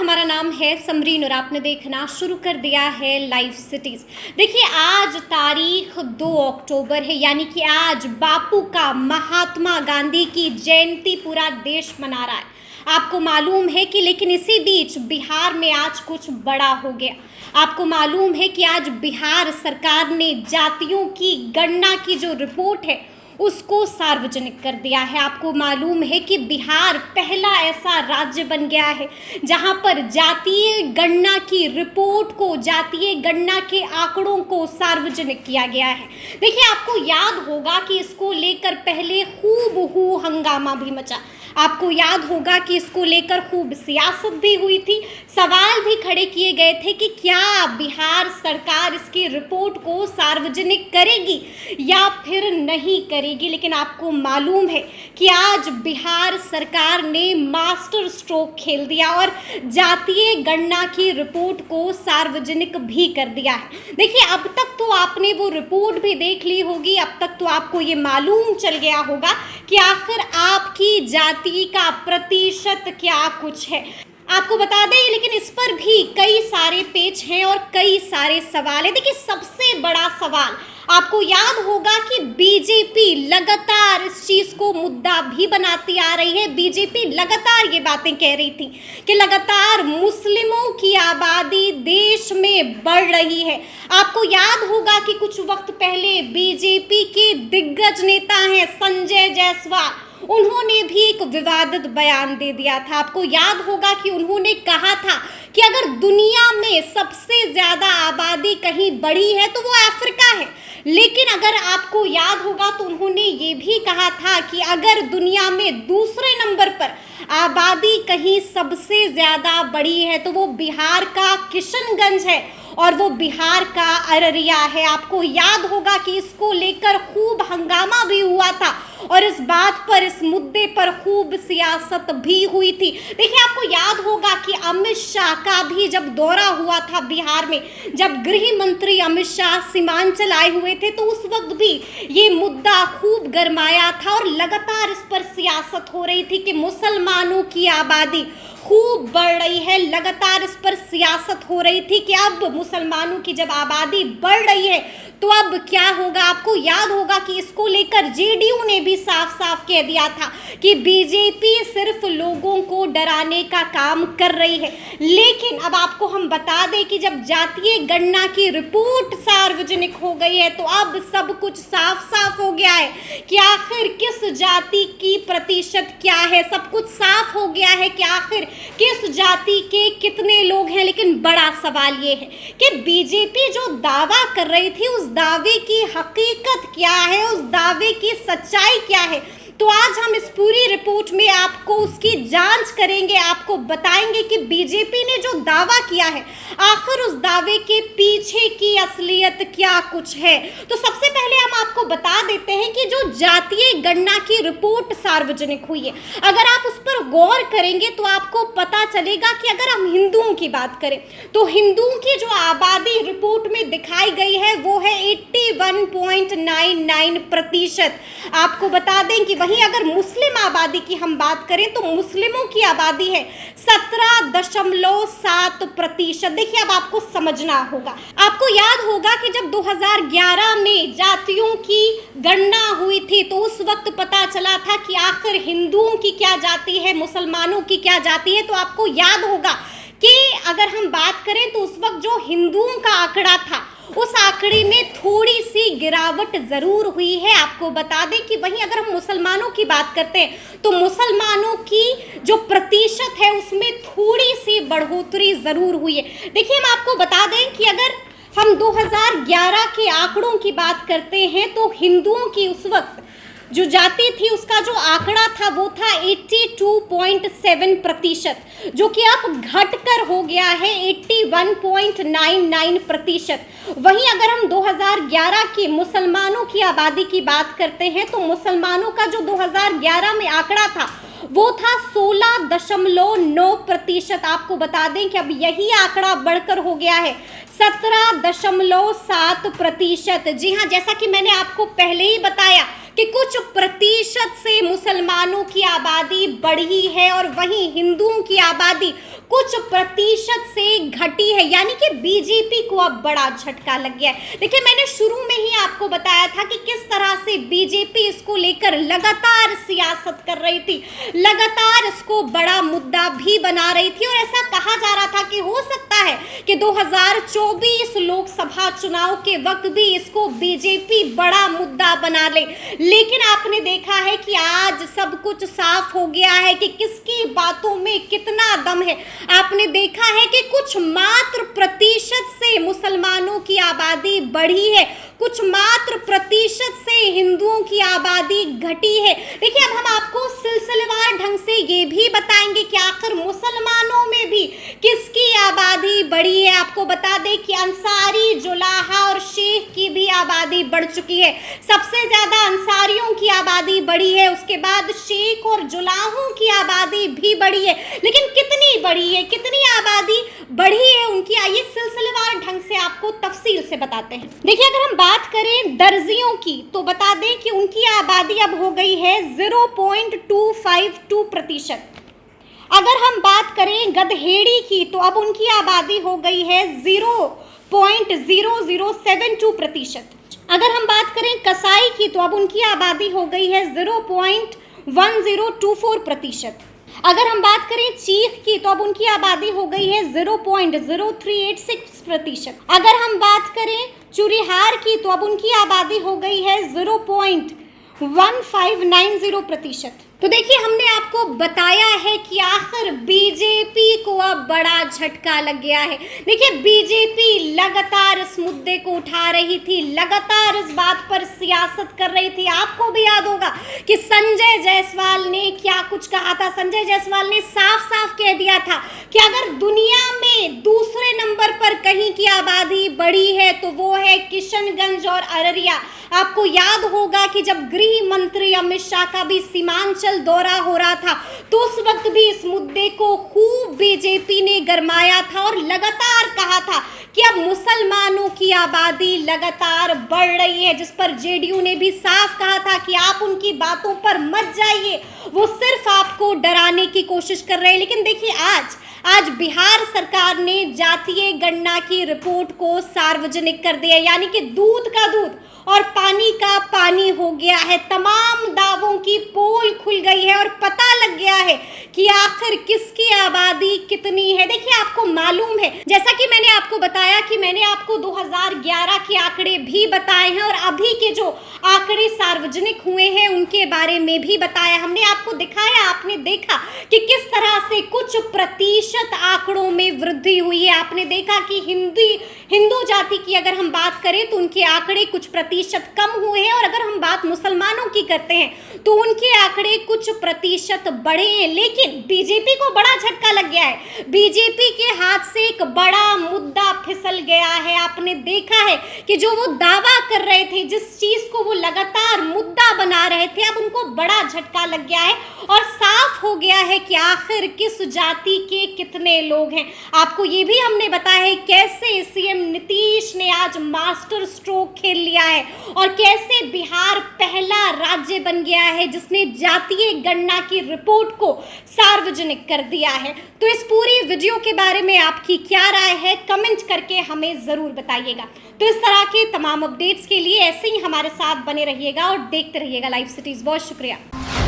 हमारा नाम है समरीन और आपने देखना शुरू कर दिया है लाइव सिटीज़। देखिए, आज तारीख 2 अक्टूबर है, यानी कि आज बापू का, महात्मा गांधी की जयंती पूरा देश मना रहा है। आपको मालूम है कि लेकिन इसी बीच बिहार में आज कुछ बड़ा हो गया। आपको मालूम है कि आज बिहार सरकार ने जातियों की गणना की जो रिपोर्ट है उसको सार्वजनिक कर दिया है। आपको मालूम है कि बिहार पहला ऐसा राज्य बन गया है जहां पर जातीय गणना की रिपोर्ट को, जातीय गणना के आंकड़ों को सार्वजनिक किया गया है। देखिए, आपको याद होगा कि इसको लेकर पहले खूब हंगामा भी मचा। आपको याद होगा कि इसको लेकर खूब सियासत भी हुई थी, सवाल भी खड़े किए गए थे कि क्या बिहार सरकार इसकी रिपोर्ट को सार्वजनिक करेगी या फिर नहीं करेगी। लेकिन आपको मालूम है कि आज बिहार सरकार ने मास्टर स्ट्रोक खेल दिया और जातीय गणना की रिपोर्ट को सार्वजनिक भी कर दिया है। देखिए, अब तक तो आपने वो रिपोर्ट भी देख ली होगी, अब तक तो आपको ये मालूम चल गया होगा कि आखिर आपकी जाति का प्रतिशत क्या कुछ है। आपको बता दें, लेकिन इस पर भी कई सारे पेच हैं और कई सारे सवाल हैं। देखिए, सबसे बड़ा सवाल आपको याद होगा कि बीजेपी लगातार इस चीज़ को मुद्दा भी बनाती आ रही है। बीजेपी लगातार ये बातें कह रही थी कि लगातार मुस्लिमों की आबादी देश में बढ़ रही है। आपको याद होगा कि कुछ वक्त पहले बीजेपी के दिग्गज नेता हैं संजय जायसवाल, उन्होंने भी एक विवादित बयान दे दिया था। आपको याद होगा कि उन्होंने कहा था कि अगर दुनिया में सबसे ज़्यादा आबादी कहीं बढ़ी है तो वो अफ्रीका है। लेकिन अगर आपको याद होगा तो उन्होंने ये भी कहा था कि अगर दुनिया में दूसरे नंबर पर आबादी कहीं सबसे ज़्यादा बढ़ी है तो वो बिहार का किशनगंज है और वो बिहार का अररिया है। आपको याद होगा कि इसको लेकर खूब हंगामा भी हुआ था और इस बात पर, इस मुद्दे पर खूब सियासत भी हुई थी। देखिए, आपको याद होगा कि अमित शाह का भी जब दौरा हुआ था बिहार में, जब गृह मंत्री अमित शाह सीमांचल आए हुए थे तो उस वक्त भी ये मुद्दा खूब गरमाया था और लगातार इस पर सियासत हो रही थी कि मुसलमानों की आबादी खूब बढ़ रही है। लगातार इस पर सियासत हो रही थी कि अब मुसलमानों की जब आबादी बढ़ रही है तो अब क्या होगा। आपको याद होगा कि इसको लेकर जेडीयू ने भी साफ साफ कह दिया था कि बीजेपी सिर्फ लोगों को डराने का काम कर रही है। लेकिन अब आपको हम बता दें कि जब जातीय गणना की रिपोर्ट सार्वजनिक हो गई है तो अब सब कुछ साफ साफ हो गया है कि आखिर किस जाति की प्रतिशत क्या है। सब कुछ साफ हो गया है कि आखिर किस जाति के कितने लोग हैं। लेकिन बड़ा सवाल ये है कि बीजेपी जो दावा कर रही थी उस दावे की हकीकत क्या है, उस दावे की सच्चाई क्या है। तो आज हम इस पूरी रिपोर्ट में आपको उसकी जांच करेंगे, आपको बताएंगे कि बीजेपी ने जो दावा किया है आखिर उस दावे के पीछे की असलियत क्या कुछ है। तो सबसे पहले हम आपको बता देते हैं कि जो जातीय गणना की रिपोर्ट सार्वजनिक हुई है, अगर आप उस पर गौर करेंगे तो आपको पता चलेगा कि अगर हम हिंदुओं की बात करें तो हिंदुओं की जो आबादी रिपोर्ट में दिखाई गई है वो है 81.99%। आपको बता दें कि वहीं अगर मुस्लिम आबादी की हम बात करें तो मुस्लिमों की आबादी है 17.7%। देखिए, अब आपको समझना होगा, आपको याद होगा कि जब 2011 में जातियों की गणना हुई थी तो उस वक्त पता चला था कि आखिर हिंदुओं की क्या जाति है, मुसलमानों की क्या जाति है। तो आपको याद होगा कि अगर हम बात करें तो उस वक्त जो हिंदुओं का आंकड़ा था उस आंकड़े में थोड़ी सी गिरावट जरूर हुई है। आपको बता दें कि वहीं अगर हम मुसलमानों की बात करते हैं तो मुसलमानों की जो प्रतिशत है उसमें थोड़ी सी बढ़ोतरी जरूर हुई है। देखिए, हम आपको बता दें कि अगर हम 2011 के आंकड़ों की बात करते हैं तो हिंदुओं की उस वक्त जो जाति थी उसका जो आंकड़ा था वो था 82.7%, जो कि अब घटकर हो गया है 81.99%। वहीं अगर हम 2011 के मुसलमानों की आबादी की बात करते हैं तो मुसलमानों का जो 2011 में आंकड़ा था वो था 16.9%। आपको बता दें कि अब यही आंकड़ा बढ़कर हो गया है 17.7%। जी हाँ, जैसा कि मैंने आपको पहले ही बताया कि कुछ प्रतिशत से मुसलमानों की आबादी बढ़ी है और वहीं हिंदुओं की आबादी कुछ प्रतिशत से घटी है, यानी कि बीजेपी को अब बड़ा झटका लग गया है। देखिए, मैंने शुरू में ही आपको बताया था कि किस तरह से बीजेपी इसको लेकर लगातार सियासत कर रही थी, लगातार इसको बड़ा मुद्दा भी बना रही थी और ऐसा कहा जा रहा था कि हो सकता है कि 2024 लोकसभा चुनाव के वक्त भी इसको बीजेपी बड़ा मुद्दा बना ले। लेकिन आपने देखा है कि आज सब कुछ साफ हो गया है कि किसकी बातों में कितना दम है। आपने देखा है कि कुछ मात्र प्रतिशत से मुसलमानों की आबादी बढ़ी है, कुछ मात्र प्रतिशत से हिंदुओं की आबादी घटी है। देखिए, अब हम आपको सिलसिलेवार ढंग से ये भी बताएंगे कि आखिर मुसलमानों में भी किसकी आबादी बढ़ी है। आपको बता दें कि अंसारी, जुलाहा और शेख की भी आबादी बढ़ चुकी है। सबसे ज्यादा अंसारियों की आबादी बढ़ी है, उसके बाद शेख और जुलाहों की आबादी भी बढ़ी है। लेकिन कितनी बढ़ी है, कितनी आबादी बढ़ी है उनकी, आइए सिलसिलेवार ढंग से आपको तफसील से बताते हैं। देखिए, अगर हम बात करें दर्जियों की तो बता दें कि उनकी आबादी अब हो गई है 0.252%। अगर हम बात करें गधेड़ी की तो अब उनकी आबादी हो गई है 0.0072%। अगर हम बात करें कसाई की तो अब उनकी आबादी हो गई है 0.1024%। अगर हम बात करें चीख की तो अब उनकी आबादी हो गई है 0.0386%। अगर हम बात करें चुरिहार की तो अब उनकी आबादी हो गई है 0.1590%। तो देखिए, हमने आपको बताया है कि आखिर बीजेपी को अब बड़ा झटका लग गया है। देखिए, बीजेपी लगातार इस मुद्दे को उठा रही थी, लगातार इस बात पर सियासत कर रही थी। आपको भी याद होगा कि संजय जायसवाल ने क्या कुछ कहा था। संजय जायसवाल ने साफ साफ कह दिया था कि अगर दुनिया में दूसरे नंबर पर कहीं की आबादी बढ़ी है तो वो है किशनगंज और अररिया। आपको याद होगा कि जब गृह मंत्री अमित शाह का भी सीमांचल दौरा हो रहा था तो उस वक्त भी इस मुद्दे को खूब बीजेपी ने गरमाया था और लगातार कहा था कि अब मुसलमानों की आबादी लगातार बढ़ रही है, जिस पर जेडीयू ने भी साफ कहा था कि आप उनकी बातों पर मत जाइए, वो सिर्फ आपको डराने की कोशिश कर रहे हैं। लेकिन देखिए, आज बिहार सरकार ने जातीय गणना की रिपोर्ट को सार्वजनिक कर दिया, यानी कि दूध का दूध और पानी का पानी हो गया है। तमाम दावों की पोल खुल गई है और पता लग गया है कि आखिर किसकी आबादी कितनी है। देखिए, आपको मालूम है, जैसा कि मैंने आपको बताया कि मैंने आपको 2011 के आंकड़े भी बताए हैं और अभी के जो आंकड़े सार्वजनिक हुए हैं उनके बारे में भी बताया। हमने आपको दिखाया, आपने देखा कि किस तरह से कुछ प्रतिशत आंकड़ों में वृद्धि हुई है। आपने देखा कि हिंदू जाति की अगर हम बात करें तो उनके आंकड़े कुछ प्रतिशत कम हुए हैं और अगर हम बात मुसलमानों की करते हैं तो उनके आंकड़े कुछ प्रतिशत बढ़े हैं। लेकिन बीजेपी को बड़ा झटका लग गया है, बीजेपी के हाथ से एक बड़ा मुद्दा फिसल गया है। आपने देखा है कि जो वो दावा कर रहे थे, जिस चीज को वो लगातार मुद्दा बना रहे थे, अब उनको बड़ा झटका लग गया है और साफ हो गया है कि आखिर किस जाति के कितने लोग हैं। आपको ये भी हमने बताया है कैसे सीएम नीतीश ने आज मास्टर स्ट्रोक खेल लिया है और कैसे बिहार पहला राज्य बन गया है जिसने जातीय गणना की रिपोर्ट को सार्वजनिक कर दिया है। तो इस पूरी वीडियो के बारे में आपकी क्या राय है, कमेंट करके हमें जरूर बताइएगा। तो इस तरह के तमाम अपडेट्स के लिए ऐसे ही हमारे साथ बने रहिएगा और देखते रहिएगा लाइव सिटीज। बहुत शुक्रिया।